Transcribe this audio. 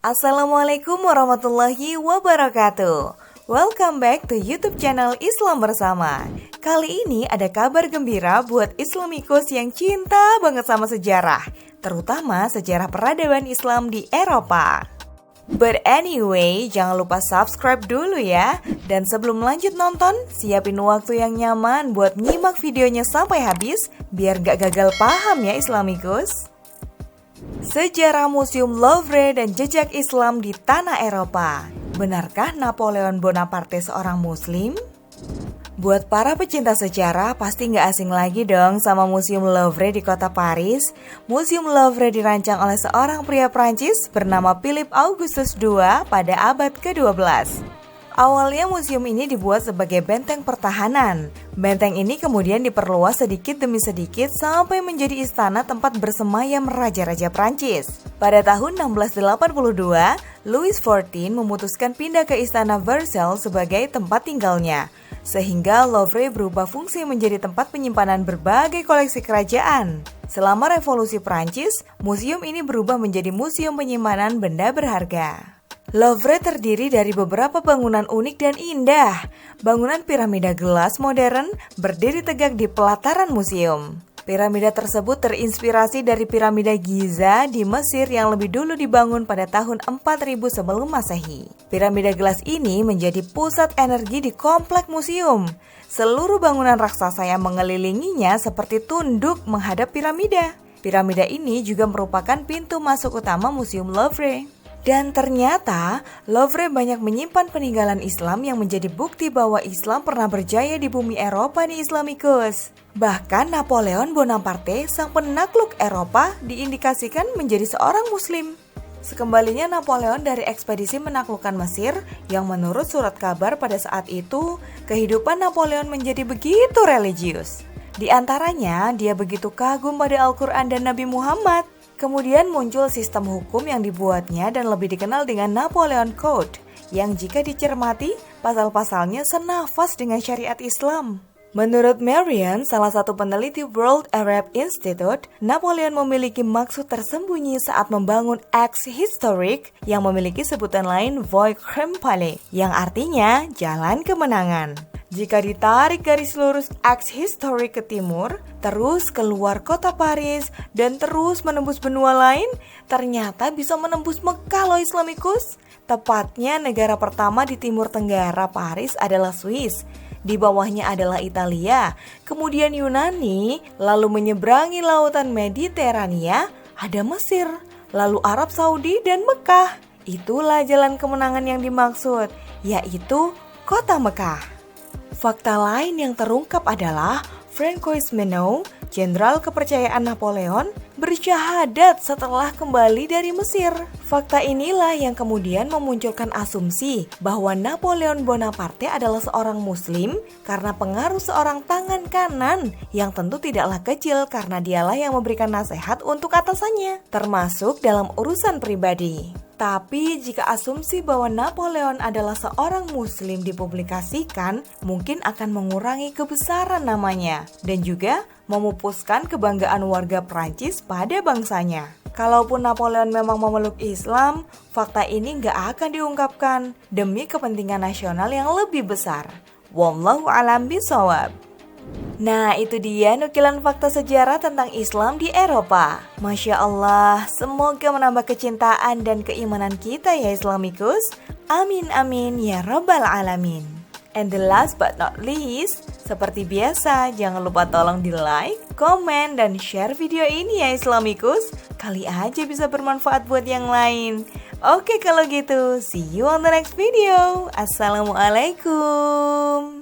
Assalamualaikum warahmatullahi wabarakatuh. Welcome back to YouTube channel Islam Bersama. Kali ini ada kabar gembira buat Islamikus yang cinta banget sama sejarah, terutama sejarah peradaban Islam di Eropa. But anyway, jangan lupa subscribe dulu ya. Dan sebelum lanjut nonton, siapin waktu yang nyaman buat nyimak videonya sampai habis, biar gak gagal paham ya Islamikus. Sejarah Museum Louvre dan jejak Islam di tanah Eropa. Benarkah Napoleon Bonaparte seorang Muslim? Buat para pecinta sejarah, pasti nggak asing lagi dong sama Museum Louvre di kota Paris. Museum Louvre dirancang oleh seorang pria Prancis bernama Philippe Augustus II pada abad ke-12. Awalnya museum ini dibuat sebagai benteng pertahanan. Benteng ini kemudian diperluas sedikit demi sedikit sampai menjadi istana tempat bersemayam raja-raja Prancis. Pada tahun 1682, Louis XIV memutuskan pindah ke istana Versailles sebagai tempat tinggalnya, sehingga Louvre berubah fungsi menjadi tempat penyimpanan berbagai koleksi kerajaan. Selama Revolusi Prancis, museum ini berubah menjadi museum penyimpanan benda berharga. Louvre terdiri dari beberapa bangunan unik dan indah. Bangunan piramida gelas modern berdiri tegak di pelataran museum. Piramida tersebut terinspirasi dari piramida Giza di Mesir yang lebih dulu dibangun pada tahun 4000 sebelum Masehi. Piramida gelas ini menjadi pusat energi di komplek museum. Seluruh bangunan raksasa yang mengelilinginya seperti tunduk menghadap piramida. Piramida ini juga merupakan pintu masuk utama Museum Louvre. Dan ternyata, Louvre banyak menyimpan peninggalan Islam yang menjadi bukti bahwa Islam pernah berjaya di bumi Eropa nih Islamikus. Bahkan Napoleon Bonaparte, sang penakluk Eropa, diindikasikan menjadi seorang Muslim. Sekembalinya Napoleon dari ekspedisi menaklukkan Mesir, yang menurut surat kabar pada saat itu, kehidupan Napoleon menjadi begitu religius. Di antaranya, dia begitu kagum pada Al-Quran dan Nabi Muhammad. Kemudian muncul sistem hukum yang dibuatnya dan lebih dikenal dengan Napoleon Code, yang jika dicermati, pasal-pasalnya senafas dengan syariat Islam. Menurut Marian, salah satu peneliti World Arab Institute, Napoleon memiliki maksud tersembunyi saat membangun Axe Historique yang memiliki sebutan lain Voie Triomphale, yang artinya jalan kemenangan. Jika ditarik garis lurus Axe Historique ke timur, terus keluar kota Paris, dan terus menembus benua lain, ternyata bisa menembus Mekah loh Islamikus. Tepatnya negara pertama di timur tenggara Paris adalah Swiss. Di bawahnya adalah Italia, kemudian Yunani, lalu menyeberangi lautan Mediterania, ada Mesir, lalu Arab Saudi dan Mekah. Itulah jalan kemenangan yang dimaksud, yaitu kota Mekah. Fakta lain yang terungkap adalah Francois Menou, jenderal kepercayaan Napoleon, bersyahadat setelah kembali dari Mesir. Fakta inilah yang kemudian memunculkan asumsi bahwa Napoleon Bonaparte adalah seorang Muslim karena pengaruh seorang tangan kanan yang tentu tidaklah kecil karena dialah yang memberikan nasihat untuk atasannya, termasuk dalam urusan pribadi. Tapi jika asumsi bahwa Napoleon adalah seorang Muslim dipublikasikan, mungkin akan mengurangi kebesaran namanya dan juga memupuskan kebanggaan warga Prancis pada bangsanya. Kalaupun Napoleon memang memeluk Islam, fakta ini nggak akan diungkapkan demi kepentingan nasional yang lebih besar. Wallahu a'lam bishawab. Nah, itu dia nukilan fakta sejarah tentang Islam di Eropa. Masya Allah, semoga menambah kecintaan dan keimanan kita ya Islamikus. Amin amin ya rabbal alamin. And the last but not least, seperti biasa, jangan lupa tolong di like, komen, dan share video ini ya Islamikus. Kali aja bisa bermanfaat buat yang lain. Oke kalau gitu, see you on the next video. Assalamualaikum.